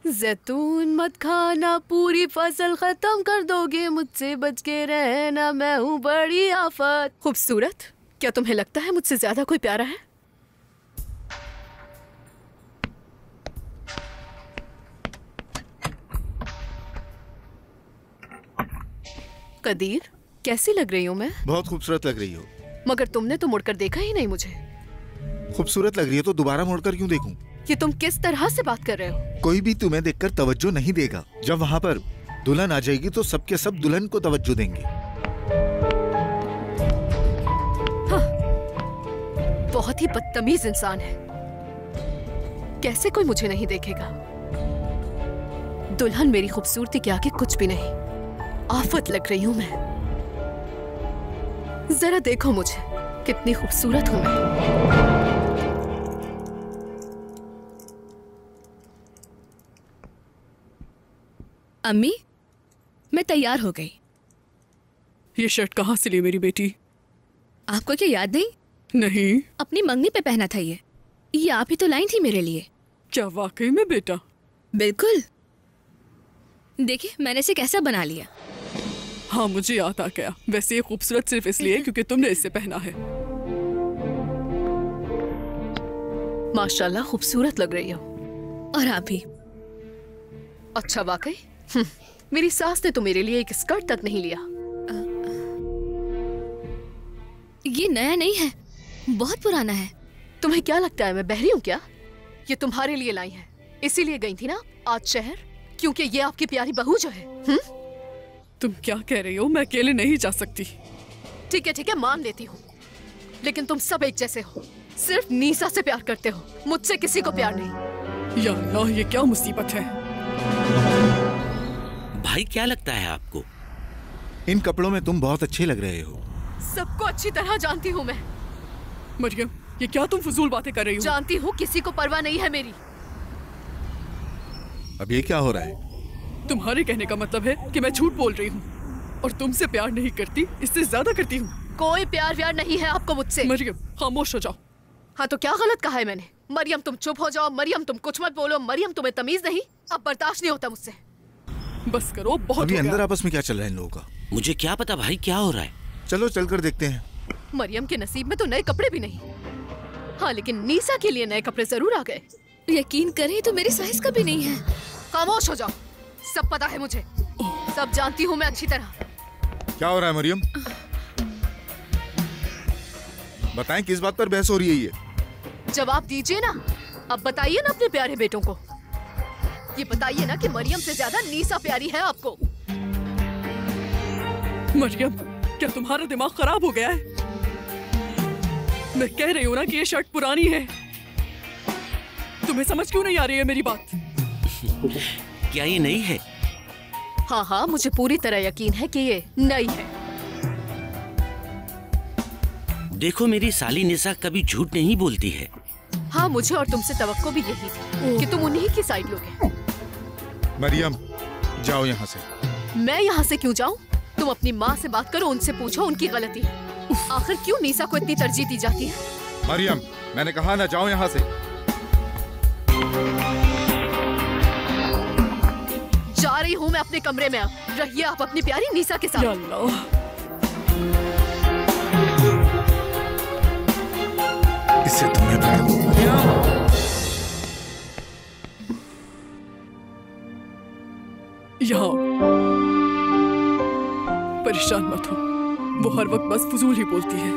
जैतून मत खाना, पूरी फसल खत्म कर दोगे, मुझसे बच के रहना, मैं हूँ बड़ी आफत। खूबसूरत, क्या तुम्हें लगता है मुझसे ज्यादा कोई प्यारा है? कदीर, कैसी लग रही हूँ मैं? बहुत खूबसूरत लग रही हो। मगर तुमने तो मुड़कर देखा ही नहीं मुझे। खूबसूरत लग रही है तो दोबारा मुड़कर क्यों देखूं? ये तुम किस तरह से बात कर रहे हो? कोई भी तुम्हें देखकर तवज्जो नहीं देगा। जब वहाँ पर दुल्हन आ जाएगी तो सबके सब दुल्हन को तवज्जो देंगे। हाँ, बहुत ही बदतमीज इंसान है। कैसे कोई मुझे नहीं देखेगा? दुल्हन मेरी खूबसूरती के आगे कुछ भी नहीं। आफत लग रही हूं मैं। जरा देखो मुझे, कितनी खूबसूरत हूं मैं। अम्मी, मैं तैयार हो गई। ये शर्ट कहाँ से ली मेरी बेटी? आपको क्या याद नहीं? नहीं। अपनी मंगनी पे पहना था ये आप ही तो लाई थी मेरे लिए। क्या वाकई में बेटा? बिल्कुल। देखिए मैंने इसे कैसा बना लिया। हाँ मुझे याद आ गया। वैसे ये खूबसूरत सिर्फ इसलिए क्योंकि तुमने इसे पहना है। माशाल्लाह खूबसूरत लग रही हो। और आप भी। अच्छा वाकई? मेरी सास ने तो मेरे लिए एक स्कर्ट तक नहीं लिया। ये नया नहीं है, बहुत पुराना है। तुम्हें क्या लगता है मैं बहरी हूँ क्या? ये तुम्हारे लिए लाई है, इसीलिए गई थी ना आज शहर, क्योंकि ये आपकी प्यारी बहू जो है। तुम क्या कह रही हो? मैं अकेले नहीं जा सकती। ठीक है मान लेती हूँ, लेकिन तुम सब एक जैसे हो। सिर्फ नीसा से प्यार करते हो, मुझसे किसी को प्यार नहीं। या अल्लाह, ये क्या मुसीबत है? भाई क्या लगता है आपको? इन कपड़ों में तुम बहुत अच्छे लग रहे हो। सबको अच्छी तरह जानती हूँ मैं। मरियम, ये क्या तुम फजूल बातें कर रही हो? जानती हूँ, किसी को परवाह नहीं है मेरी। अब ये क्या हो रहा है? तुम्हारे कहने का मतलब है कि मैं झूठ बोल रही हूँ और तुमसे प्यार नहीं करती, इससे ज्यादा करती हूँ। कोई प्यार व्यार नहीं है आपको मुझसे। मरियम खामोश हो जाओ। हाँ तो क्या गलत कहा है मैंने? मरियम तुम चुप हो जाओ, मरियम तुम कुछ मत बोलो, मरियम तुम्हें तमीज नहीं? अब बर्दाश्त नहीं होता मुझसे। बस करो, बहुत अभी अंदर आपस में क्या चल रहा है इन लोगों का? मुझे क्या पता भाई क्या हो रहा है। चलो चलकर देखते हैं। मरियम के नसीब में तो नए कपड़े भी नहीं। हाँ लेकिन नीसा के लिए नए कपड़े जरूर आ गए। यकीन करें तो मेरी साइज का भी नहीं है। खामोश हो जाओ, सब पता है मुझे, सब जानती हूँ मैं अच्छी तरह। क्या हो रहा है मरियम? बताएं किस बात पर बहस हो रही है ये? जवाब दीजिए ना। अब बताइए ना अपने प्यारे बेटों को। ये बताइए ना कि मरियम से ज्यादा नीसा प्यारी है आपको। मरियम, क्या तुम्हारा दिमाग खराब हो गया है? मैं कह रही हूँ ना कि ये शर्ट पुरानी है। तुम्हें समझ क्यों नहीं आ रही है मेरी बात? क्या ये नई है? हाँ मुझे पूरी तरह यकीन है कि ये नई है। देखो मेरी साली निसा कभी झूठ नहीं बोलती है। हाँ मुझे और तुमसे तवक्को भी यही थी कि तुम उन्हीं की साइड लोगे। मरियम जाओ यहाँ से। मैं यहाँ से क्यों जाऊँ? तुम अपनी माँ से बात करो, उनसे पूछो, उनकी गलती है। आखिर क्यों नीसा को इतनी तरजीह दी जाती है? मरियम मैंने कहा ना, जाओ यहाँ से। जा रही हूँ मैं अपने कमरे में। अब रहिए आप अपनी प्यारी नीसा के साथ। या अल्लाह। इससे तुम्हें यहाँ परेशान मत हो, वो हर वक्त बस फजूल ही बोलती है।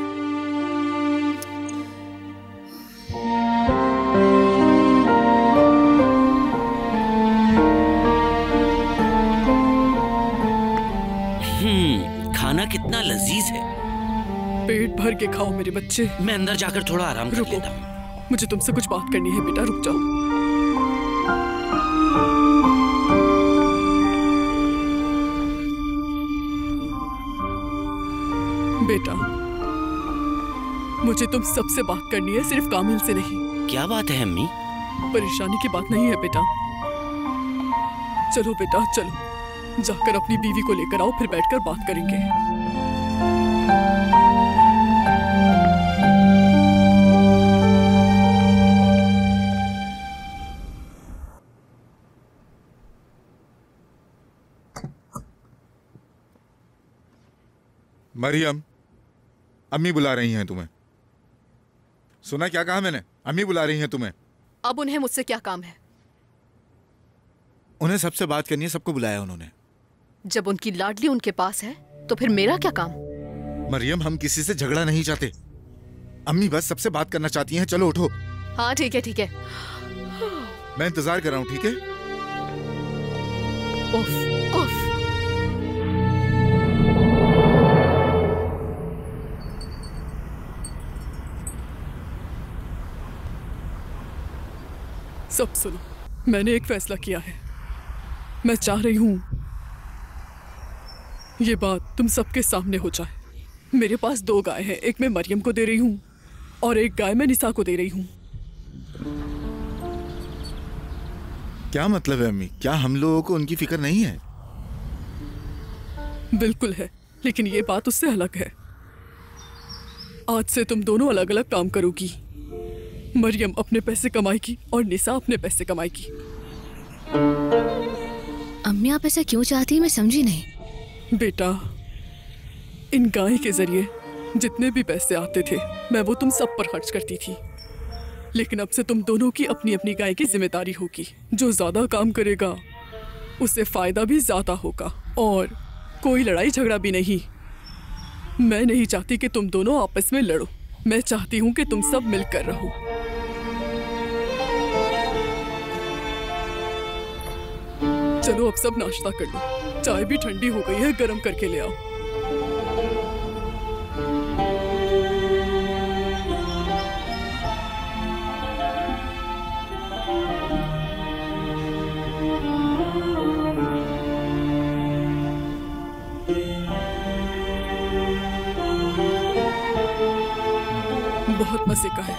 खाना कितना लजीज है। पेट भर के खाओ मेरे बच्चे। मैं अंदर जाकर थोड़ा आराम कर लेता हूँ। मुझे तुमसे कुछ बात करनी है बेटा, रुक जाओ। बेटा मुझे तुम सबसे बात करनी है, सिर्फ कामिल से नहीं। क्या बात है अम्मी? परेशानी की बात नहीं है बेटा। चलो बेटा चलो, जाकर अपनी बीवी को लेकर आओ, फिर बैठकर बात करेंगे। मरियम, अम्मी बुला रही हैं तुम्हें। सुना क्या कहा मैंने? अम्मी बुला रही हैं तुम्हें। अब उन्हें मुझसे क्या काम है? उन्हें सबसे बात करनी है, सबको बुलाया उन्होंने। जब उनकी लाडली उनके पास है तो फिर मेरा क्या काम? मरियम, हम किसी से झगड़ा नहीं चाहते। अम्मी बस सबसे बात करना चाहती हैं। चलो उठो। हाँ ठीक है ठीक है। मैं इंतजार कर रहा हूँ, ठीक है? उफ, उफ। सब सुनो, मैंने एक फैसला किया है। मैं चाह रही हूं ये बात तुम सबके सामने हो जाए। मेरे पास 2 गाय हैं, एक मैं मरियम को दे रही हूं और एक गाय मैं निसा को दे रही हूं। क्या मतलब है अम्मी? क्या हम लोगों को उनकी फिक्र नहीं है? बिल्कुल है, लेकिन ये बात उससे अलग है। आज से तुम दोनों अलग अलग काम करोगी। मरियम अपने पैसे कमाएगी और निसा अपने पैसे कमाएगी। अम्मी आप ऐसा क्यों चाहती हैं, मैं समझी नहीं। बेटा, इन गाय के जरिए जितने भी पैसे आते थे मैं वो तुम सब पर खर्च करती थी, लेकिन अब से तुम दोनों की अपनी अपनी गाय की जिम्मेदारी होगी। जो ज्यादा काम करेगा उसे फायदा भी ज्यादा होगा और कोई लड़ाई झगड़ा भी नहीं। मैं नहीं चाहती कि तुम दोनों आपस में लड़ो, मैं चाहती हूँ कि तुम सब मिलकर रहो। चलो अब सब नाश्ता कर लो, चाय भी ठंडी हो गई है, गर्म करके ले आओ। बहुत मजे का है।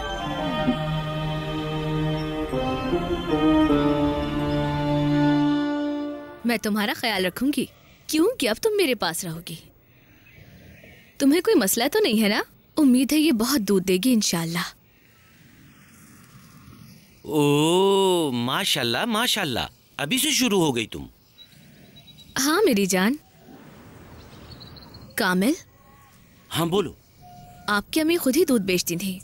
मैं तुम्हारा ख्याल रखूंगी क्योंकि अब तुम मेरे पास रहोगी। तुम्हें कोई मसला तो नहीं है ना? उम्मीद है ये बहुत दूध देगी इंशाल्लाह। ओ माशाल्लाह माशाल्लाह, अभी से शुरू हो गई तुम। हाँ मेरी जान। कामिल, हाँ बोलो। आपकी अम्मी खुद ही दूध बेचती थी,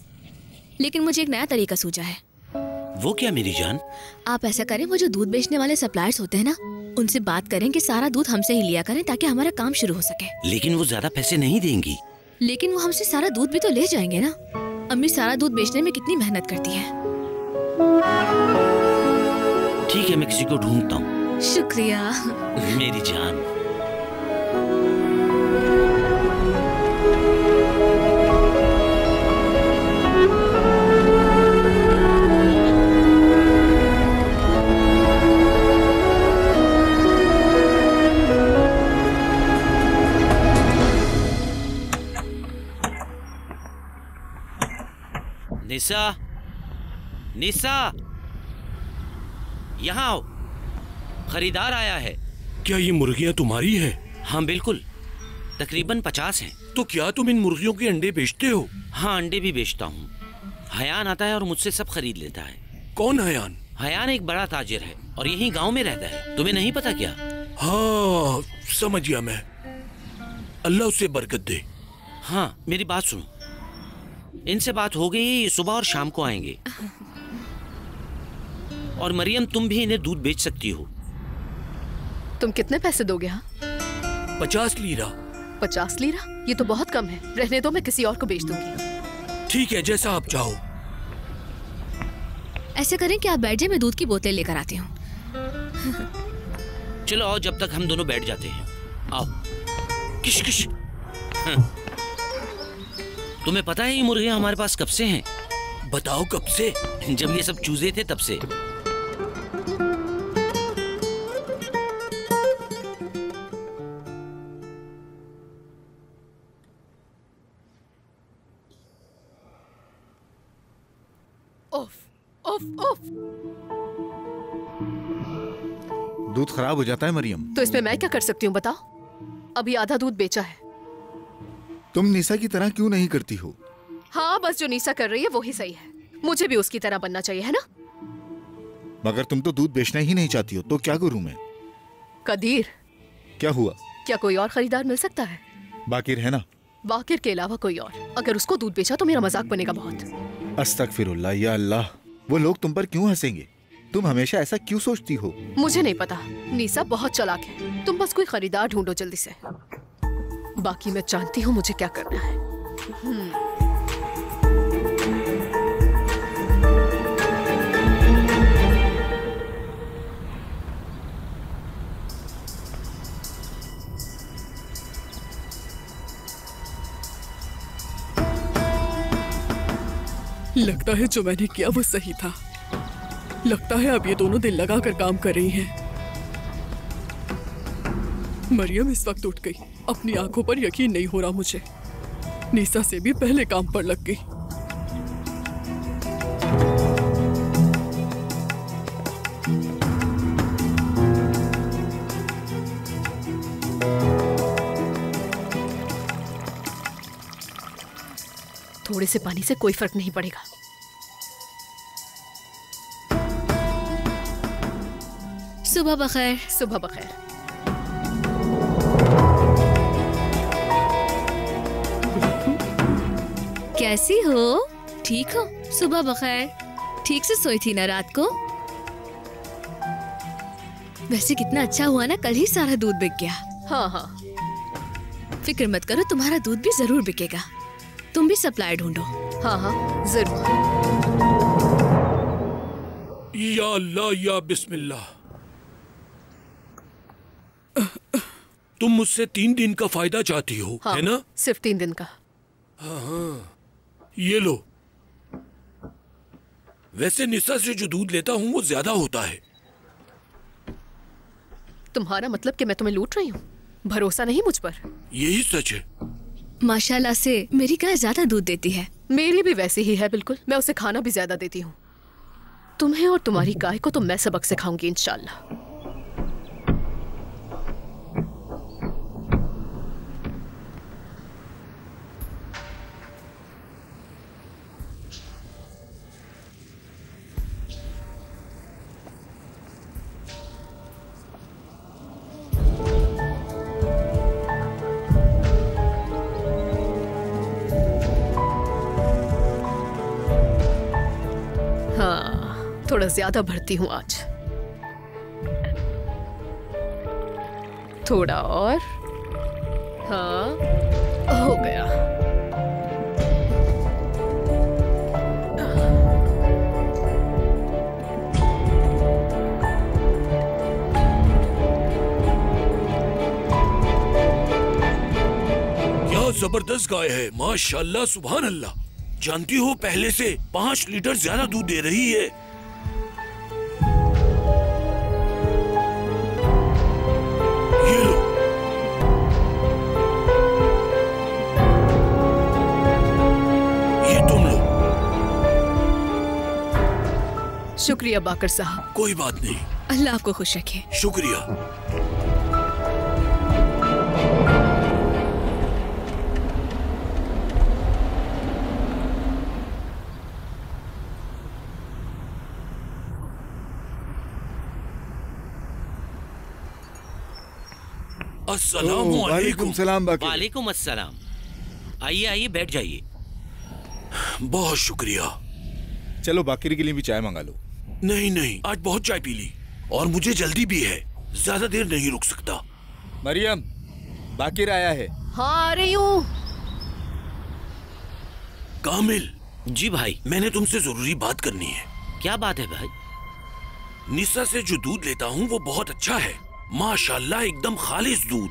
लेकिन मुझे एक नया तरीका सूझा है। वो क्या मेरी जान? आप ऐसा करें, वो जो दूध बेचने वाले सप्लायर्स होते हैं ना, उनसे बात करें कि सारा दूध हमसे ही लिया करें ताकि हमारा काम शुरू हो सके। लेकिन वो ज्यादा पैसे नहीं देंगी। लेकिन वो हमसे सारा दूध भी तो ले जाएंगे ना। अम्मी सारा दूध बेचने में कितनी मेहनत करती है। ठीक है, मैं किसी को ढूंढता हूँ। शुक्रिया मेरी जान। निसा, निसा, यहाँ आओ, खरीदार आया है। क्या ये मुर्गियां तुम्हारी हैं? हाँ बिल्कुल, तकरीबन 50 हैं। तो क्या तुम इन मुर्गियों के अंडे बेचते हो? हाँ, अंडे भी बेचता हूँ। हयान आता है और मुझसे सब खरीद लेता है। कौन हयान? हयान एक बड़ा ताजिर है और यही गांव में रहता है। तुम्हें नहीं पता क्या? हाँ समझ गया मैं। अल्लाह उसे बरकत दे। हाँ मेरी बात सुनो, इनसे बात हो गई, सुबह और शाम को आएंगे। और मरियम तुम भी इन्हें दूध बेच सकती हो। तुम कितने पैसे दोगे? हाँ 50 लीरा। 50 लीरा? ये तो बहुत कम है। रहने दो, मैं किसी और को बेच दूंगी। ठीक है, जैसा आप चाहो। ऐसे करें कि आप बैठ जाए, मैं दूध की बोतल लेकर आती हूँ। चलो आओ, जब तक हम दोनों बैठ जाते हैं। आओ। किश किश। तुम्हें पता है ये मुर्गियां हमारे पास कब से हैं? बताओ कब से? जब ये सब चूजे थे तब से। उफ, उफ, उफ। दूध खराब हो जाता है मरियम। तो इसमें मैं क्या कर सकती हूँ बताओ? अभी आधा दूध बेचा है। तुम निसा की तरह क्यों नहीं करती हो? हाँ बस जो निसा कर रही है वो ही सही है। मुझे भी उसकी तरह बनना चाहिए, है ना? मगर तुम तो दूध बेचना ही नहीं चाहती हो, तो क्या करूं मैं? कदीर, क्या हुआ? क्या कोई और खरीदार मिल सकता है? बाकी रहना, बाकिर के अलावा कोई और। अगर उसको दूध बेचा तो मेरा मजाक बनेगा बहुत। अस्तगफिरुल्लाह या अल्लाह, वो लोग तुम पर क्यों हंसेंगे? तुम हमेशा ऐसा क्यों सोचती हो? मुझे नहीं पता, नीसा बहुत चालाक है। तुम बस कोई खरीदार ढूंढो जल्दी से, बाकी मैं जानती हूँ मुझे क्या करना है। लगता है जो मैंने किया वो सही था। लगता है अब ये दोनों दिल लगाकर काम कर रही हैं। मरियम इस वक्त उठ गई। अपनी आंखों पर यकीन नहीं हो रहा मुझे। नीसा से भी पहले काम पर लग गई। थोड़े से पानी से कोई फर्क नहीं पड़ेगा। सुबह बखैर। सुबह बखैर। कैसी हो? ठीक हो? सुबह बखैर। ठीक से सोई थी ना रात को? वैसे कितना अच्छा हुआ ना, कल ही सारा दूध बिक गया। हाँ हाँ, फिक्र मत करो, तुम्हारा दूध भी जरूर बिकेगा। तुम भी सप्लाई ढूंढो। हाँ हाँ जरूर। या अल्लाह या बिस्मिल्लाह। तुम मुझसे 3 दिन का फायदा चाहती हो, हाँ, है ना? सिर्फ 3 दिन का। ये लो। वैसे निसा से जो दूध लेता हूँ वो ज्यादा होता है। तुम्हारा मतलब कि मैं तुम्हें लूट रही हूँ? भरोसा नहीं मुझ पर? यही सच है। माशाल्लाह से मेरी गाय ज्यादा दूध देती है। मेरी भी वैसी ही है बिल्कुल। मैं उसे खाना भी ज्यादा देती हूँ। तुम्हें और तुम्हारी गाय को तो मैं सबक सिखाऊंगी इंशाल्लाह। थोड़ा ज्यादा भरती हूँ आज। थोड़ा और। हाँ, हो गया। क्या जबरदस्त गाय है, माशाल्लाह सुभान अल्लाह। जानती हो पहले से 5 लीटर ज्यादा दूध दे रही है। ये लो। ये तुम लो। शुक्रिया बाकर साहब। कोई बात नहीं। अल्लाह आपको खुश रखे। शुक्रिया। वालेकुम सलाम बाकिर। वालेकुम अस्सलाम। आइए आइए, बैठ जाइए। बहुत शुक्रिया। चलो बाकिर के लिए भी चाय मंगा लो। नहीं नहीं, आज बहुत चाय पी ली और मुझे जल्दी भी है। ज्यादा देर नहीं रुक सकता। मरियम, बाकिर आया है। हाँ आ रही हूँ। कामिल। जी भाई। मैंने तुमसे जरूरी बात करनी है। क्या बात है भाई? निसा से जो दूध लेता हूँ वो बहुत अच्छा है, माशाल्लाह एकदम खालिस दूध।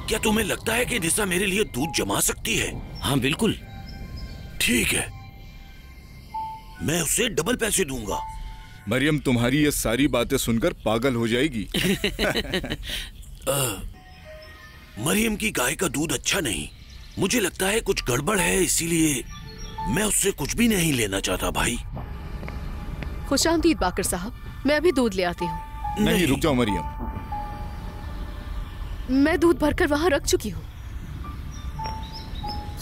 क्या तुम्हें लगता है कि निसा मेरे लिए दूध जमा सकती है? हाँ बिल्कुल। ठीक है, मैं उसे डबल पैसे दूंगा। मरियम तुम्हारी ये सारी बातें सुनकर पागल हो जाएगी। मरियम की गाय का दूध अच्छा नहीं। मुझे लगता है कुछ गड़बड़ है, इसीलिए मैं उससे कुछ भी नहीं लेना चाहता भाई। खुशामदीद बाकर साहब, मैं अभी दूध ले आती हूँ। नहीं, रुक जाओ मरियम। मैं दूध भरकर वहाँ रख चुकी हूँ।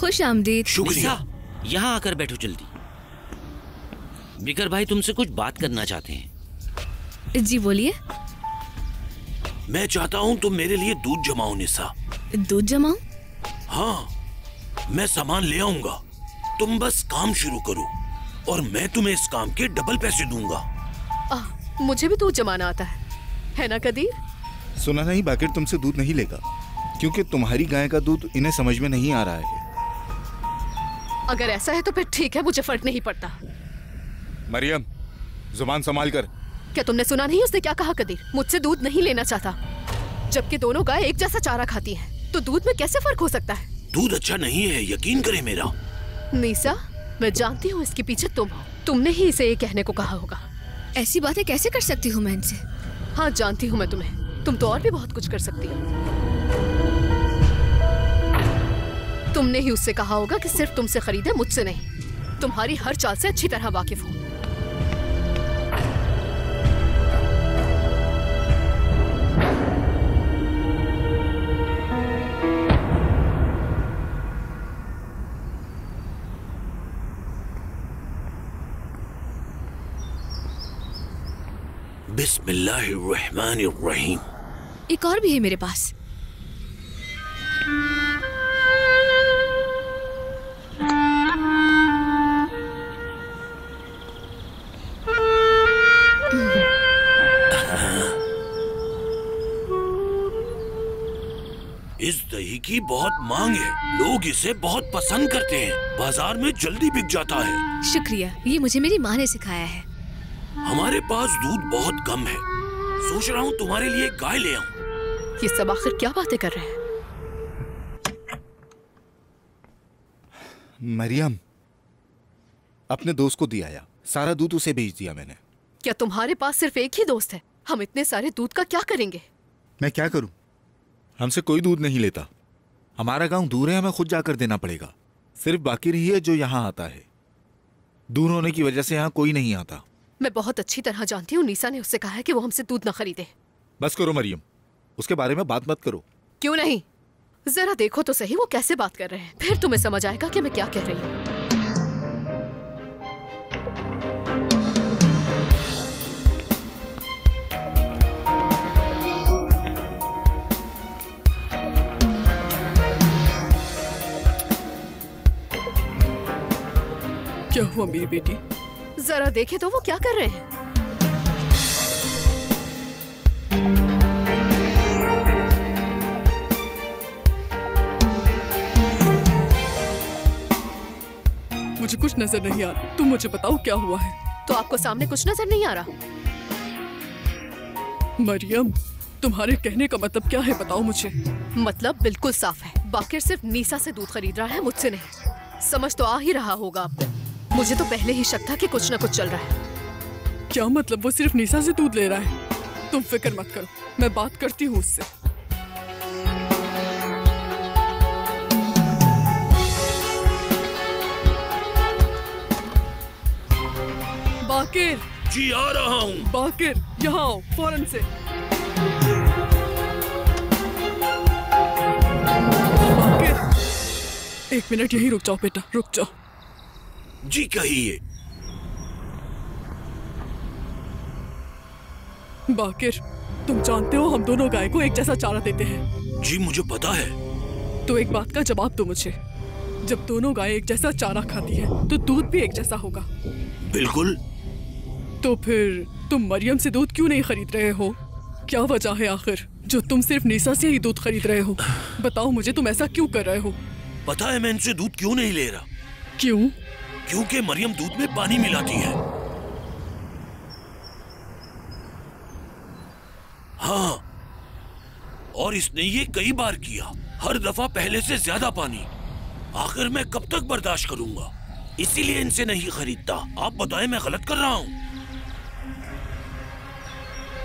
खुश आमदीद। शुक्रिया। निसा, यहाँ आकर बैठो जल्दी। बिकर भाई तुमसे कुछ बात करना चाहते हैं। जी बोलिए। मैं चाहता हूँ तुम मेरे लिए दूध जमाओ निसा। दूध जमाऊं? हाँ, मैं सामान ले आऊंगा, तुम बस काम शुरू करो और मैं तुम्हें इस काम के डबल पैसे दूंगा। मुझे भी दूध जमाना आता है ना कदीर? सुना नहीं, बाकिर तुमसे दूध नहीं लेगा क्योंकि तुम्हारी गाय का दूध इन्हें समझ में नहीं आ रहा है। अगर ऐसा है तो फिर ठीक है, मुझे फर्क नहीं पड़ता। मरियम, जुबान संभाल कर। क्या तुमने सुना नहीं उसने क्या कहा? कदीर मुझसे दूध नहीं लेना चाहता, जबकि दोनों गाय एक जैसा चारा खाती हैं, तो दूध में कैसे फर्क हो सकता है? दूध अच्छा नहीं है, यकीन करे मेरा। नीसा, मैं जानती हूँ इसके पीछे तुम हो, तुमने ही इसे ये कहने को कहा होगा। ऐसी बातें कैसे कर सकती हूँ मैं इनसे? हाँ जानती हूँ मैं तुम्हें, तुम तो और भी बहुत कुछ कर सकती हो। तुमने ही उससे कहा होगा कि सिर्फ तुमसे खरीदे, मुझसे नहीं। तुम्हारी हर चाल से अच्छी तरह वाकिफ हूँ। बिस्मिल्लाहिर्रहमानिर्रहीम। एक और भी है मेरे पास। इस दही की बहुत मांग है, लोग इसे बहुत पसंद करते हैं, बाजार में जल्दी बिक जाता है। शुक्रिया, ये मुझे मेरी माँ ने सिखाया है। हमारे पास दूध बहुत कम है, सोच रहा हूँ तुम्हारे लिए गाय ले आऊं। ये सब आखिर क्या बातें कर रहे हैं? मरियम, अपने दोस्त को दिया या सारा दूध उसे बेच दिया मैंने। क्या तुम्हारे पास सिर्फ एक ही दोस्त है? हम इतने सारे दूध का क्या करेंगे? मैं क्या करूं? हमसे कोई दूध नहीं लेता। हमारा गांव दूर है, हमें खुद जाकर देना पड़ेगा। सिर्फ बाकिर ही है जो यहाँ आता है। दूर होने की वजह से यहाँ कोई नहीं आता। मैं बहुत अच्छी तरह जानती हूँ, नीसा ने उससे कहा है कि वो हमसे दूध न खरीदे। बस करो मरियम, उसके बारे में बात मत करो। क्यों नहीं? जरा देखो तो सही वो कैसे बात कर रहे हैं, फिर तुम्हें समझ आएगा कि मैं क्या कह रही हूँ। क्या हुआ मेरी बेटी? जरा देखे तो वो क्या कर रहे हैं। मुझे कुछ नजर नहीं आ रहा, तुम मुझे बताओ क्या हुआ है। तो आपको सामने कुछ नजर नहीं आ रहा? मरियम, तुम्हारे कहने का मतलब क्या है, बताओ मुझे। मतलब बिल्कुल साफ है, बाकिर सिर्फ नीसा से दूध खरीद रहा है, मुझसे नहीं। समझ तो आ ही रहा होगा आपको। मुझे तो पहले ही शक था कि कुछ न कुछ चल रहा है। क्या मतलब वो सिर्फ नीसा से दूध ले रहा है? तुम फिक्र मत करो, मैं बात करती हूँ उससे। बाकिर जी आ रहा हूँ। बाकिर, यहाँ आओ फौरन से। बाकिर, एक मिनट यहीं रुक जाओ बेटा, रुक जाओ। जी कहिए। बाकिर, तुम जानते हो हम दोनों गाय को एक जैसा चारा देते हैं। जी मुझे पता है। तो एक बात का जवाब दो मुझे, जब दोनों गाय एक जैसा चारा खाती है तो दूध भी एक जैसा होगा। बिल्कुल। तो फिर तुम मरियम से दूध क्यों नहीं खरीद रहे हो? क्या वजह है आखिर जो तुम सिर्फ नीसा से ही दूध खरीद रहे हो? बताओ मुझे, तुम ऐसा क्यों कर रहे हो? पता है मैं इनसे दूध क्यों नहीं ले रहा? क्यों? क्योंकि मरियम दूध में पानी मिलाती है। हाँ, और इसने ये कई बार किया, हर दफा पहले से ज्यादा पानी। आखिर मैं कब तक बर्दाश्त करूंगा? इसीलिए इनसे नहीं खरीदता। आप बताएं मैं गलत कर रहा हूँ?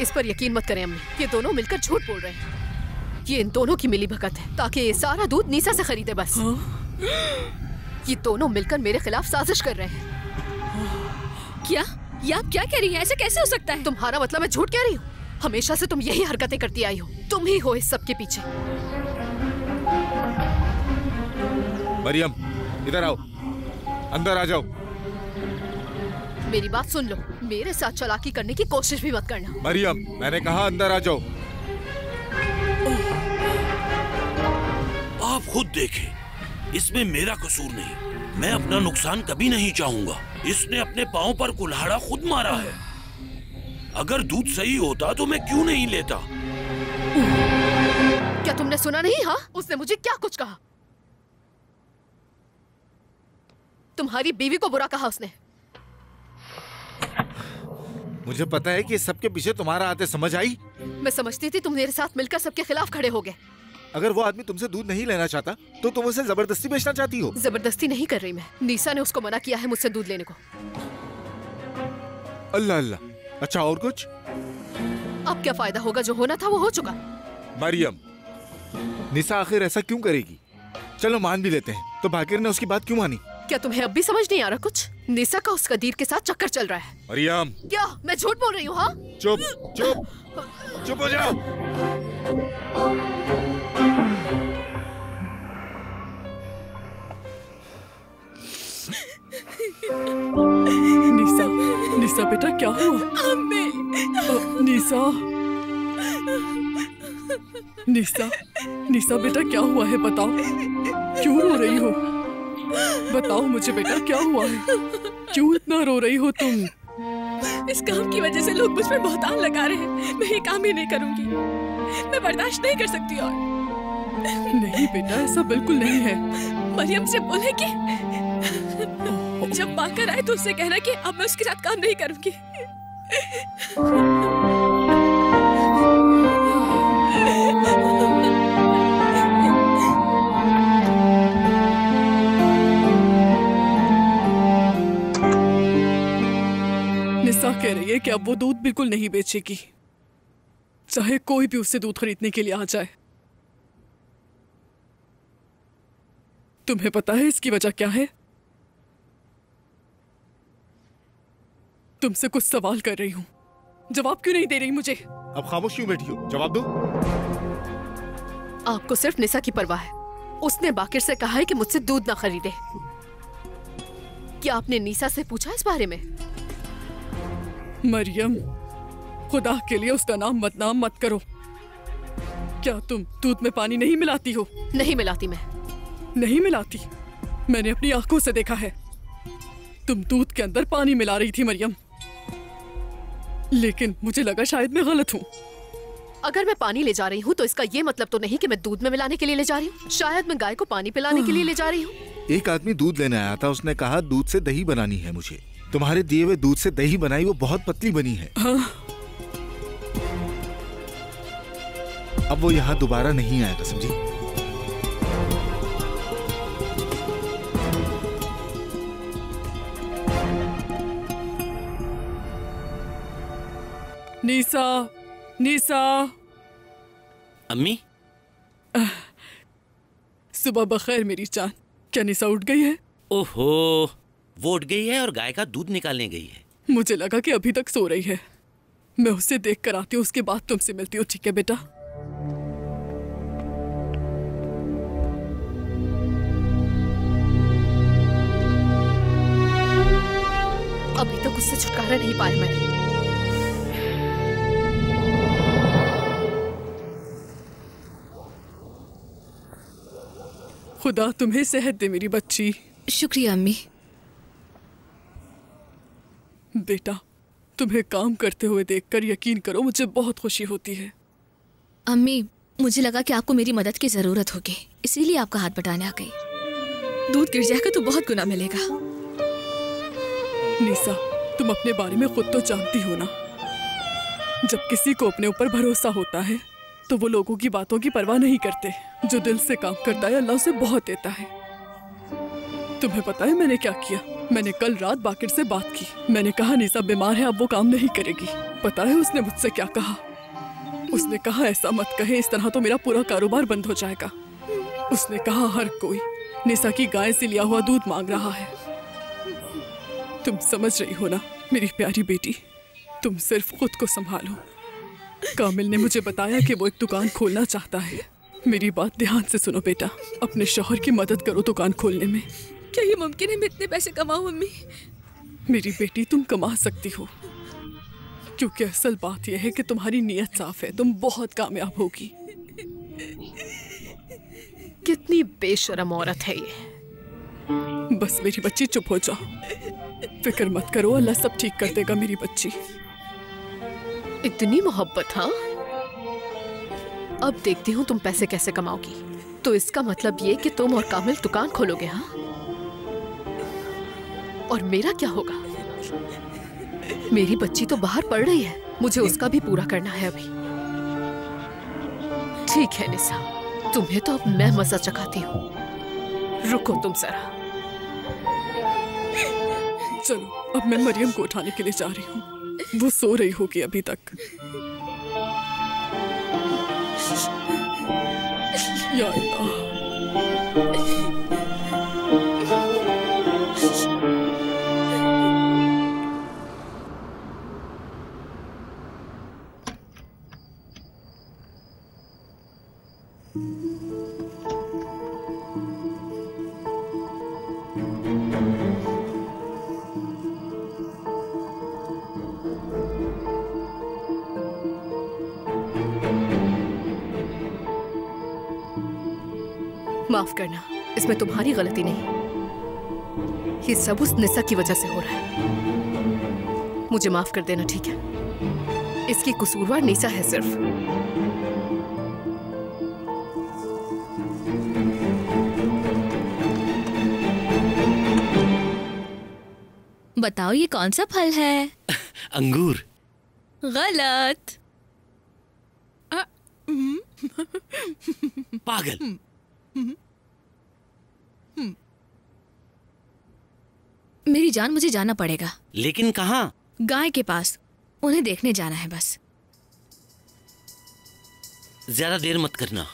इस पर यकीन मत करें अम्मी, ये दोनों मिलकर झूठ बोल रहे हैं। ये इन दोनों की मिली भगत है ताकि ये सारा दूध नीसा से खरीदे बस। ये दोनों मिलकर मेरे खिलाफ साजिश कर रहे हैं। क्या? ये आप क्या कह रही हैं? ऐसा कैसे हो सकता है? तुम्हारा मतलब मैं झूठ कह रही हूँ? हमेशा से तुम यही हरकतें करती आई हो, तुम ही हो इस सब के पीछे। मरियम, इधर आओ, अंदर आ जाओ। मेरी बात सुन लो, मेरे साथ चालाकी करने की कोशिश भी मत करना। मरियम, मैंने कहा अंदर आ जाओ। आप खुद देखें, इसमें मेरा कसूर नहीं। मैं अपना नुकसान कभी नहीं चाहूंगा। इसने अपने पांव पर कुल्हाड़ा खुद मारा है। अगर दूध सही होता तो मैं क्यों नहीं लेता? क्या तुमने सुना नहीं? हाँ, उसने मुझे क्या कुछ कहा। तुम्हारी बीवी को बुरा कहा उसने। मुझे पता है कि सबके पीछे तुम्हारा आते समझ आई। मैं समझती थी तुम मेरे साथ मिलकर सबके खिलाफ खड़े हो गए। अगर वो आदमी तुमसे दूध नहीं लेना चाहता तो तुम उसे जबरदस्ती बेचना चाहती हो। जबरदस्ती नहीं कर रही मैं। निशा ने उसको मना किया है मुझसे दूध लेने को। अल्लाह अल्लाह। अच्छा, और कुछ? अब क्या फायदा होगा? जो होना था वो हो चुका। मरियम, निशा आखिर ऐसा क्यों करेगी? चलो मान भी लेते हैं, तो बाकिर ने उसकी बात क्यों मानी? क्या तुम्हें अब भी समझ नहीं आ रहा कुछ? निशा का उस कदीर के साथ चक्कर चल रहा है। मरियम, क्या मैं झूठ बोल रही हूँ? हाँ, चुप चुप चुप हो जाओ। निशा, निशा बेटा क्या हुआ? निशा, निशा, निशा बेटा क्या हुआ है? बताओ, क्यों रो रही हो? बताओ मुझे बेटा क्या हुआ है? क्यों इतना रो रही हो तुम? इस काम की वजह से लोग मुझ पर बहुतान लगा रहे हैं। मैं ये काम ही नहीं करूंगी। मैं बर्दाश्त नहीं कर सकती। और नहीं बेटा, ऐसा बिल्कुल नहीं है। मरियम से बोले कि जब बाकर आए तो उससे कहना कि अब मैं उसके साथ काम नहीं करूंगी। निशा कह रही है कि अब वो दूध बिल्कुल नहीं बेचेगी, चाहे कोई भी उससे दूध खरीदने के लिए आ जाए। तुम्हें पता है इसकी वजह क्या है? तुमसे कुछ सवाल कर रही हूँ, जवाब क्यों नहीं दे रही मुझे? अब खामोश क्यों बैठी हो? जवाब दो। आपको सिर्फ निशा की परवाह है। उसने बाकिर से कहा है कि मुझसे दूध ना खरीदे। क्या आपने निशा से पूछा इस बारे में? मरियम, खुदा के लिए उसका नाम बदनाम मत करो। क्या तुम दूध में पानी नहीं मिलाती हो? नहीं मिलाती मैं। नहीं मिलाती? मैंने अपनी आंखों से देखा है। तुम दूध के अंदर पानी मिला रही थी मरियम, लेकिन मुझे लगा शायद मैं गलत हूँ। अगर मैं पानी ले जा रही हूँ तो इसका ये मतलब तो नहीं कि मैं दूध में मिलाने के लिए ले जा रही हूँ। शायद मैं गाय को पानी पिलाने के लिए ले जा रही हूँ। एक आदमी दूध लेने आया था, उसने कहा दूध से दही बनानी है मुझे। तुम्हारे दिए हुए दूध से दही बनाई, वो बहुत पतली बनी है। अब वो यहाँ दोबारा नहीं आएगा, समझी? निशा, निशा। अम्मी, सुबह बखैर मेरी जान। क्या निशा उठ गई है? ओहो, वो उठ गई है और गाय का दूध निकालने गई है। मुझे लगा कि अभी तक सो रही है। मैं उससे देख कर आती हूँ, उसके बाद तुमसे मिलती हूँ, ठीक है बेटा? अभी तक उससे छुटकारा नहीं पाया मैंने। खुदा तुम्हें सेहत दे मेरी बच्ची। शुक्रिया अम्मी। बेटा, तुम्हें काम करते हुए देखकर यकीन करो मुझे बहुत खुशी होती है। अम्मी, मुझे लगा कि आपको मेरी मदद की जरूरत होगी, इसीलिए आपका हाथ बटाने आ गई। दूध गिर जाएगा तो बहुत गुना मिलेगा। निशा, तुम अपने बारे में खुद तो जानती हो ना, जब किसी को अपने ऊपर भरोसा होता है तो वो लोगों की बातों की परवाह नहीं करते। जो दिल से काम करता है अल्लाह उसे बहुत देता है। तुम्हें पता है मैंने क्या किया? मैंने कल रात बाकिर से बात की। मैंने कहा निशा बीमार है, अब वो काम नहीं करेगी। पता है उसने मुझसे क्या कहा? उसने कहा ऐसा मत कहे, इस तरह तो मेरा पूरा कारोबार बंद हो जाएगा। उसने कहा हर कोई निशा की गाय से लिया हुआ दूध मांग रहा है। तुम समझ रही हो ना मेरी प्यारी बेटी, तुम सिर्फ खुद को संभालो। कामिल ने मुझे बताया कि वो एक दुकान खोलना चाहता है। मेरी बात ध्यान से सुनो बेटा, अपने शौहर की मदद करो दुकान खोलने में। क्या ये मुमकिन है मैं इतने पैसे कमाऊं अम्मी? मेरी बेटी, तुम कमा सकती हो, क्योंकि असल बात यह है कि तुम्हारी नीयत साफ है। तुम बहुत कामयाब होगी। कितनी बेशरम औरत है ये। बस मेरी बच्ची चुप हो जाओ, फिक्र मत करो, अल्लाह सब ठीक कर देगा मेरी बच्ची। इतनी मोहब्बत? हाँ, अब देखती हूँ तुम पैसे कैसे कमाओगी। तो इसका मतलब ये कि तुम और कामिल दुकान खोलोगे? हाँ, और मेरा क्या होगा? मेरी बच्ची तो बाहर पढ़ रही है, मुझे उसका भी पूरा करना है अभी। ठीक है निसा, तुम्हें तो अब मैं मजा चखाती हूँ। रुको तुम जरा। चलो, अब मैं मरियम को उठाने के लिए जा रही हूँ, वो सो रही होगी अभी तक। या अल्लाह। माफ करना, इसमें तुम्हारी गलती नहीं। ये सब उस निसा की वजह से हो रहा है। मुझे माफ कर देना, ठीक है? इसकी कसूरवार निसा है सिर्फ। बताओ ये कौन सा फल है? अंगूर। गलत। पागल। मेरी जान, मुझे जाना पड़ेगा। लेकिन कहाँ? गाय के पास, उन्हें देखने जाना है बस। ज्यादा देर मत करना।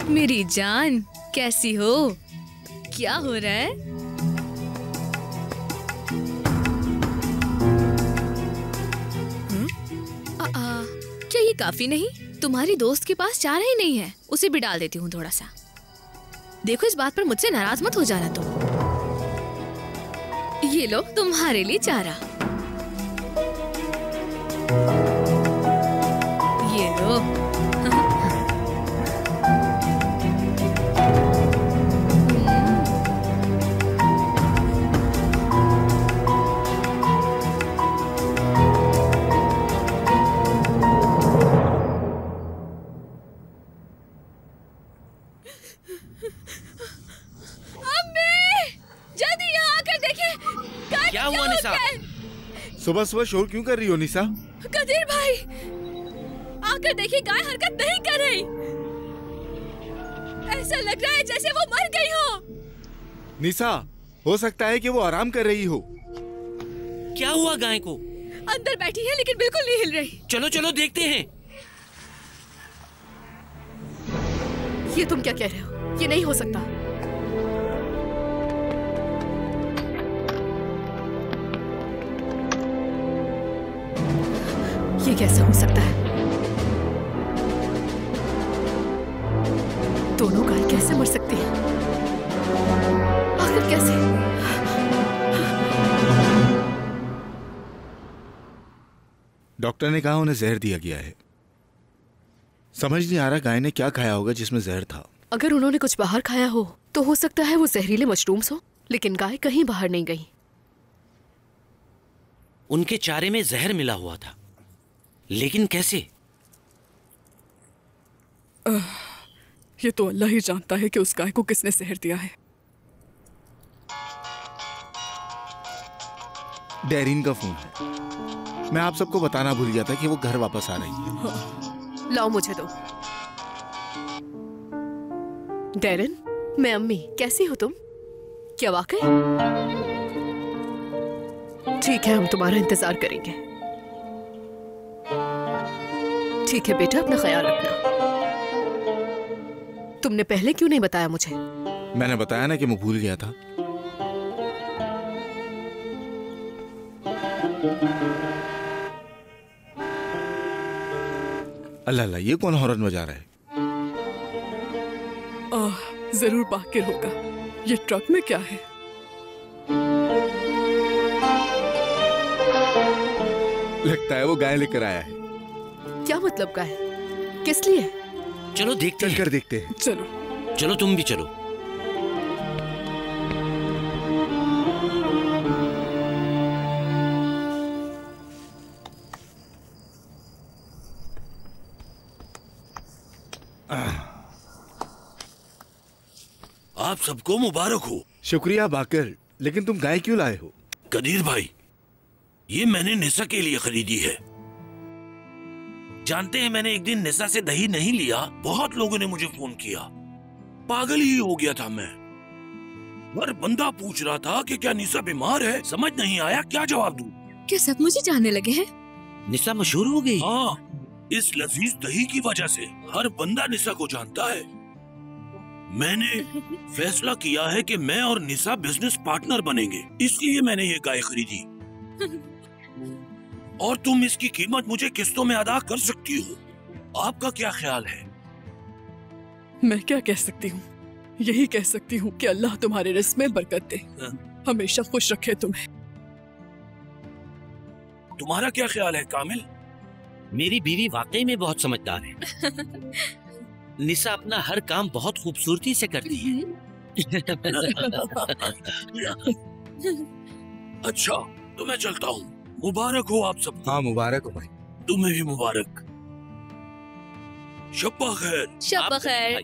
मेरी जान, कैसी हो? क्या हो रहा है? क्या ये काफी नहीं? तुम्हारी दोस्त के पास चारा ही नहीं है, उसे भी डाल देती हूँ थोड़ा सा। देखो, इस बात पर मुझसे नाराज मत हो जाना तुम। ये लो तुम्हारे लिए चारा। ये लो। क्या हुआ निसा? सुबह सुबह शोर क्यों कर रही हो निसा? कदीर भाई, आकर देखिए, गाय हरकत नहीं कर रही। ऐसा लग रहा है जैसे वो मर गई हो। निसा, हो सकता है कि वो आराम कर रही हो। क्या हुआ गाय को? अंदर बैठी है लेकिन बिल्कुल नहीं हिल रही। चलो चलो देखते हैं। ये तुम क्या कह रहे हो? ये नहीं हो सकता। ये कैसे हो सकता है? दोनों गाय कैसे मर सकती हैं? आखिर कैसे? डॉक्टर ने कहा उन्हें जहर दिया गया है। समझ नहीं आ रहा गाय ने क्या खाया होगा जिसमें जहर था। अगर उन्होंने कुछ बाहर खाया हो तो हो सकता है वो जहरीले मशरूम्स हो, लेकिन गाय कहीं बाहर नहीं गई। उनके चारे में जहर मिला हुआ था, लेकिन कैसे? ये तो अल्लाह ही जानता है कि उस गाय को किसने जहर दिया है। डेरिन का फोन है। मैं आप सबको बताना भूल गया था कि वो घर वापस आ रही है। लाओ मुझे दो। डेरिन, मैं अम्मी। कैसी हो तुम? क्या वाकई? ठीक है, हम तुम्हारा इंतजार करेंगे। ठीक है बेटा, अपना ख्याल रखना। तुमने पहले क्यों नहीं बताया मुझे? मैंने बताया ना कि मैं भूल गया था। अल्लाह अल्लाह, ये कौन हॉर्न बजा रहा है? जरूर बाकिर होगा। ये ट्रक में क्या है? लगता है वो गाय लेकर आया है। क्या मतलब का है? किस लिए? चलो देखते हैं। चलकर देखते हैं। चलो। चलो तुम भी चलो। आप सबको मुबारक हो। शुक्रिया बाकर, लेकिन तुम गाय क्यों लाए हो? कदीर भाई, ये मैंने निसा के लिए खरीदी है। जानते हैं, मैंने एक दिन निसा से दही नहीं लिया, बहुत लोगों ने मुझे फोन किया। पागल ही हो गया था मैं। हर बंदा पूछ रहा था कि क्या निसा बीमार है। समझ नहीं आया क्या जवाब दूं। क्या सब मुझे जानने लगे हैं? निसा मशहूर हो गई। हाँ, इस लजीज दही की वजह से हर बंदा निसा को जानता है। मैंने फैसला किया है कि मैं और निसा बिजनेस पार्टनर बनेंगे, इसलिए मैंने ये गाय खरीदी। और तुम इसकी कीमत मुझे किस्तों में अदा कर सकती हो। आपका क्या ख्याल है? मैं क्या कह सकती हूँ? यही कह सकती हूँ कि अल्लाह तुम्हारे रिज़्क़ में बरकत दे, हमेशा खुश रखे तुम्हें। तुम्हारा क्या ख्याल है कामिल? मेरी बीवी वाकई में बहुत समझदार है। निसा अपना हर काम बहुत खूबसूरती से करती है। अच्छा, तो मैं चलता हूँ। मुबारक हो आप सबको। हाँ मुबारक हो भाई। तुम्हें भी मुबारक। शब्बा खैर। शब्बा खैर।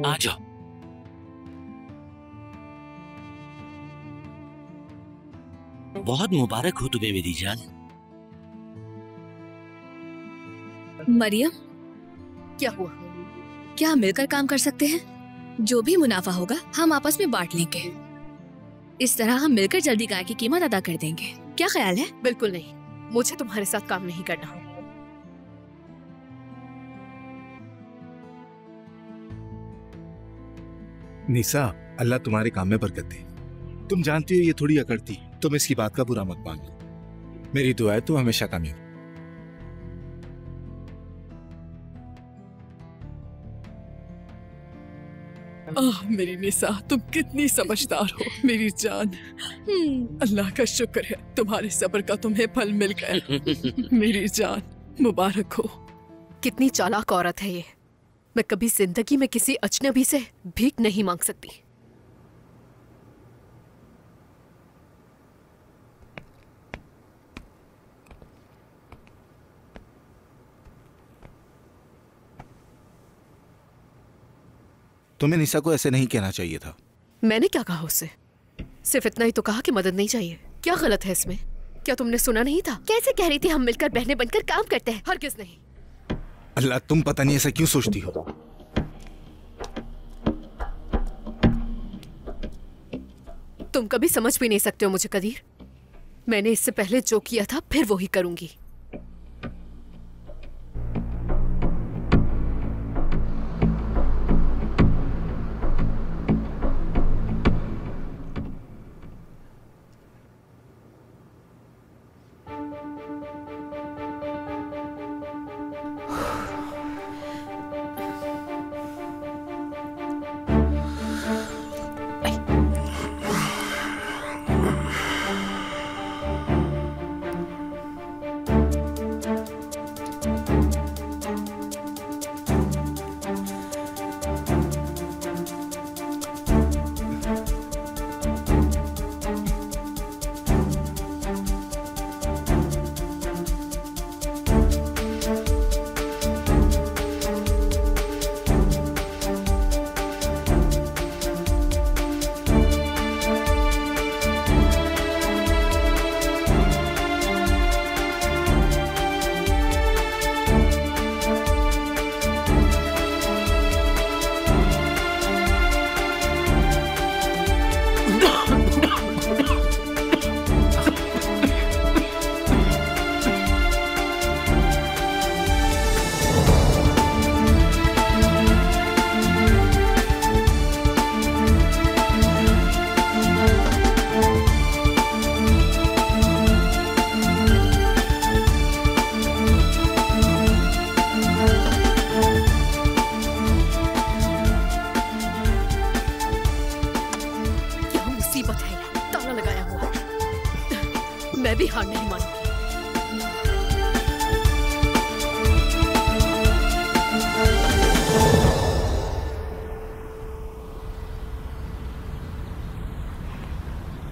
आजा। बहुत मुबारक हो तुम्हें मेरी जान। मरियम, क्या हुआ? क्या हम मिलकर काम कर सकते हैं? जो भी मुनाफा होगा हम आपस में बांट लेंगे। इस तरह हम मिलकर जल्दी गाय की कीमत अदा कर देंगे। क्या ख्याल है? बिल्कुल नहीं, मुझे तुम्हारे साथ काम नहीं करना। निसा, अल्लाह तुम्हारे काम में बरकत दे। तुम जानती हो ये थोड़ी अकड़ती, तुम इसकी बात का बुरा मत मान लो। मेरी दुआ है तुम हमेशा कामयाब। मेरी निसा, तुम कितनी समझदार हो मेरी जान। अल्लाह का शुक्र है तुम्हारे सब्र का तुम्हें फल मिल गया। मेरी जान, मुबारक हो। कितनी चालाक औरत है ये। मैं कभी जिंदगी में किसी अजनबी से भीख नहीं मांग सकती। तुम्हें निसा को ऐसे नहीं कहना चाहिए था। मैंने क्या कहा उससे? सिर्फ इतना ही तो कहा कि मदद नहीं चाहिए। क्या गलत है इसमें? क्या तुमने सुना नहीं था? कैसे कह रही थी हम मिलकर बहनें बनकर काम करते हैं? हरगिज़ नहीं। अल्लाह, तुम पता नहीं ऐसा क्यों सोचती हो। तुम कभी समझ भी नहीं सकते हो मुझे कदीर। मैंने इससे पहले जो किया था फिर वो ही करूंगी। मुसीबत है, ताला लगाया हुआ है। मैं भी हार नहीं मानूंगी।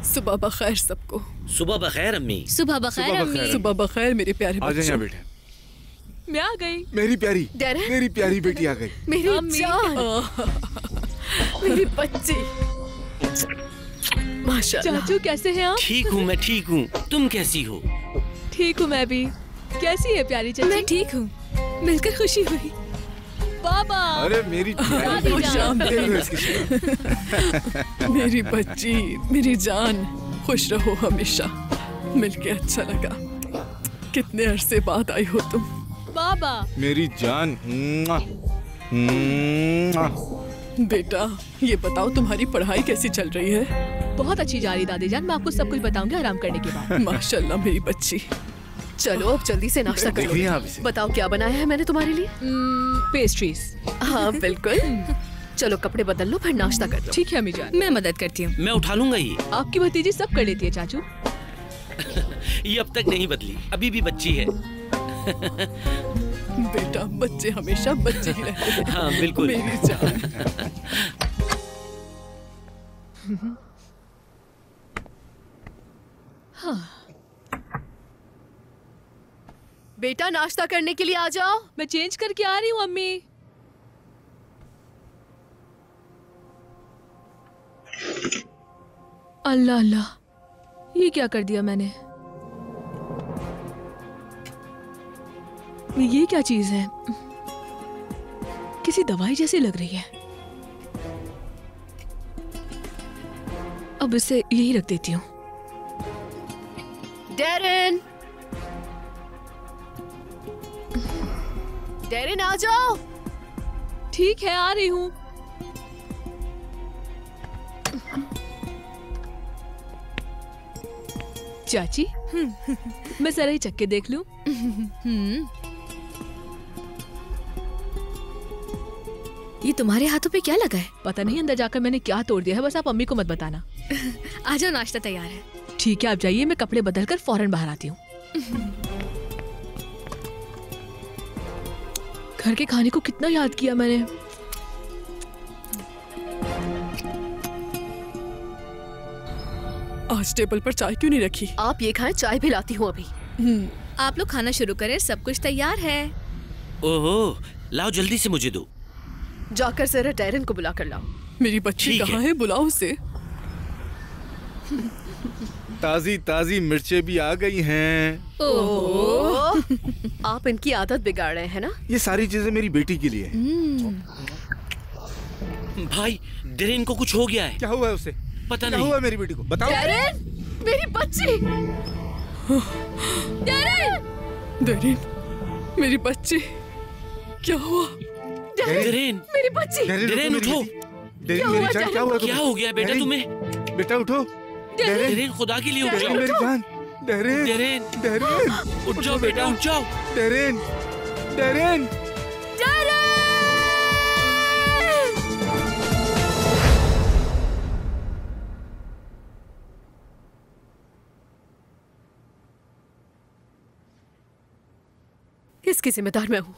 सुबह बखैर सबको। सुबह बखैर अम्मी। सुबह बखैर अम्मी। सुबह बखैर मेरे प्यारे आ जाए बच्चों। बेटे। मैं आ गई। मेरी प्यारी डैरन। मेरी प्यारी बेटी आ गई। मेरी अम्मी। जान, मेरी बच्ची। माशाल्लाह। चाचू कैसे हैं आप? ठीक हूँ, मैं ठीक हूँ। तुम कैसी हो? ठीक हूँ मैं भी। कैसी है प्यारी चाची? मैं ठीक हूँ, मिलकर खुशी हुई। बाबा। अरे मेरी प्यारी दादी बेटी। जान। देखो इसकी शक्ल। मेरी बच्ची, मेरी जान, खुश रहो हमेशा। मिलके अच्छा लगा। कितने अरसे बाद आई हो तुम। बाबा। मेरी जान। मुआ, मुआ। बेटा, ये बताओ तुम्हारी पढ़ाई कैसी चल रही है? बहुत अच्छी जा रही दादी जान। मैं आपको सब कुछ बताऊंगी आराम करने के बाद। माशाल्लाह मेरी बच्ची। चलो अब जल्दी से नाश्ता देख करो। रही हैं आप इसे? बताओ क्या बनाया है मैंने तुम्हारे लिए? पेस्ट्रीज। हाँ बिल्कुल। चलो कपड़े बदल लो, फिर नाश्ता कर लो। ठीक है अम्मी जान। मैं मदद करती हूँ। मैं उठा लूंगा ये। आपकी भतीजी सब कर लेती है चाचू। ये अब तक नहीं बदली, अभी भी बच्ची है। बेटा, बच्चे हमेशा बच्चे ही रहते हैं। हाँ बिल्कुल। मेरी जान। बेटा नाश्ता करने के लिए आ जाओ। मैं चेंज करके आ रही हूँ अम्मी। अल्लाह अल्लाह, ये क्या कर दिया मैंने? ये क्या चीज है? किसी दवाई जैसी लग रही है। अब इसे यही रख देती हूँ। डैरन, डैरन आ जाओ। ठीक है, आ रही हूँ। चाची, मैं जरा ही चक्के देख लूं। ये तुम्हारे हाथों पे क्या लगा है? पता नहीं अंदर जाकर मैंने क्या तोड़ दिया है, बस आप अम्मी को मत बताना। आ जाओ, नाश्ता तैयार है। ठीक है, आप जाइए, मैं कपड़े बदल कर फौरन बाहर आती हूँ। घर के खाने को कितना याद किया मैंने। आज टेबल पर चाय क्यों नहीं रखी? आप ये खाएं, चाय भी लाती हूँ अभी। आप लोग खाना शुरू करें, सब कुछ तैयार है। ओहो, लाओ जल्दी से मुझे दो। जाकर जरा डैरन को बुला कर लाओ। मेरी बच्ची ठीक है। कहाँ है? बुलाओ उसे। ताजी ताजी मिर्चें भी आ गई हैं। ओह, आप इनकी आदत बिगाड़ रहे हैं ना। ये सारी चीजें मेरी बेटी के लिए हैं। भाई, डेरेन को कुछ हो गया है। क्या हुआ है उसे? पता क्या नहीं। हुआ मेरी बेटी को? बताओ। डैरन, मेरी बच्ची। डेरिन, मेरी बच्ची, क्या हुआ? डेरेन, मेरी बच्ची। डेरेन उठो। डेरिन मेरी जान, क्या हुआ क्या तुम्हें? हो गया बेटा डेरिन, तुम्हें? बेटा उठो। डेरिन, डेरेन, खुदा के लिए उठ डेरिन जाओ। मेरी जान। डेरिन, डेरेन, डेरिन, उठ जाओ बेटा, उठ जाओ। Darren, Darren. इसकी जिम्मेदार मैं हूं।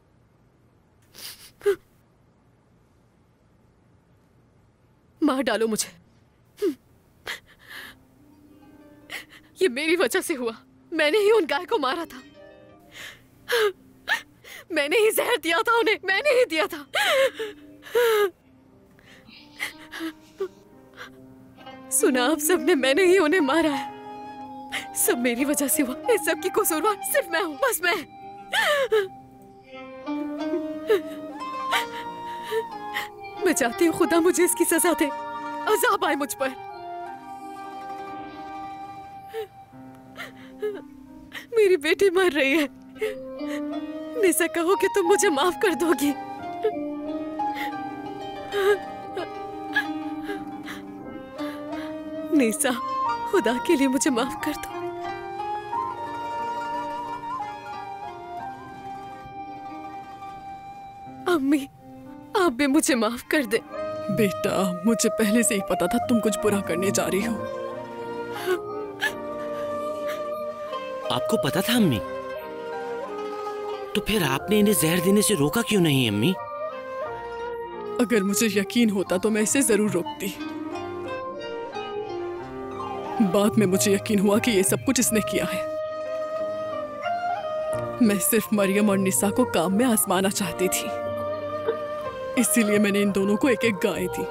मार डालो मुझे। ये मेरी वजह से हुआ। मैंने ही उन गाय को मारा था। मैंने ही जहर दिया था उन्हें। मैंने ही दिया था। सुना आप सबने, मैंने ही उन्हें मारा है। सब मेरी वजह से हुआ। इस सब की कसूरवार सिर्फ मैं हूं, बस मैं। मैं चाहती हूँ खुदा मुझे इसकी सजा दे, अजाब आए मुझ पर। मेरी बेटी मर रही है। निसा, कहो कि तुम मुझे माफ कर दोगी। निसा, खुदा के लिए मुझे माफ कर दो। अम्मी, आप भी मुझे माफ कर दे। बेटा, मुझे पहले से ही पता था तुम कुछ बुरा करने जा रही हो। आपको पता था अम्मी? तो फिर आपने इन्हें जहर देने से रोका क्यों नहीं अम्मी? अगर मुझे यकीन होता तो मैं इसे जरूर रोकती। बाद में मुझे यकीन हुआ कि ये सब कुछ इसने किया है। मैं सिर्फ मरियम और निसा को काम में आजमाना चाहती थी, इसीलिए मैंने इन दोनों को एक एक गाय दी।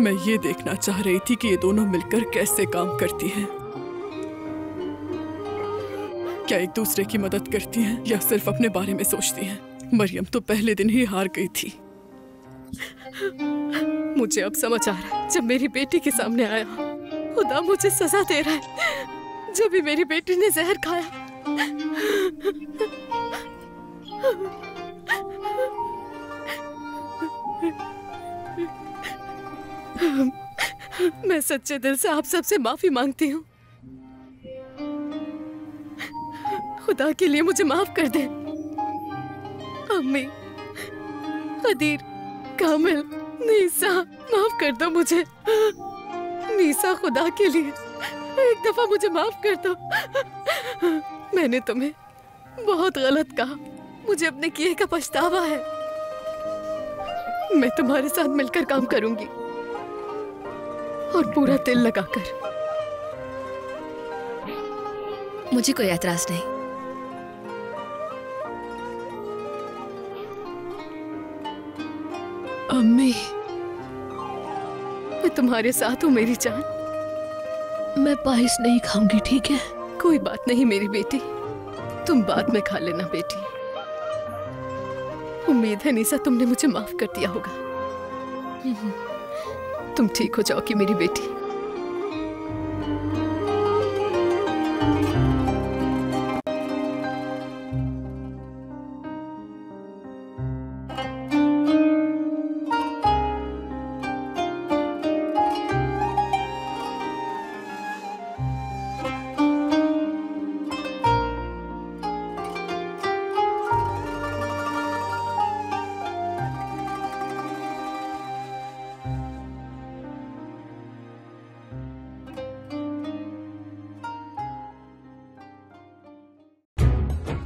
मैं ये देखना चाह रही थी कि ये दोनों मिलकर कैसे काम करती हैं। क्या एक दूसरे की मदद करती हैं या सिर्फ अपने बारे में सोचती हैं? मरियम तो पहले दिन ही हार गई थी। मुझे अब समझ आ रहा है, जब मेरी बेटी के सामने आया, खुदा मुझे सजा दे रहा है। जब भी मेरी बेटी ने जहर खाया, मैं सच्चे दिल से आप सबसे माफी मांगती हूँ। खुदा के लिए मुझे माफ कर दे। अम्मी, खदीर, कामिल, नीसा, माफ कर दो मुझे। नीसा, खुदा के लिए एक दफा मुझे माफ कर दो। मैंने तुम्हें बहुत गलत कहा। मुझे अपने किए का पछतावा है। मैं तुम्हारे साथ मिलकर काम करूंगी और पूरा दिल लगाकर। मुझे कोई एतराज नहीं। अम्मी, मैं तुम्हारे साथ हूँ मेरी जान। मैं पायस नहीं खाऊंगी, ठीक है? कोई बात नहीं मेरी बेटी, तुम बाद में खा लेना बेटी। उम्मीद है निसा तुमने मुझे माफ कर दिया होगा। तुम ठीक हो जाओगी मेरी बेटी।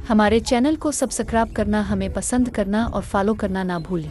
हमारे चैनल को सब्सक्राइब करना, हमें पसंद करना और फॉलो करना ना भूलें।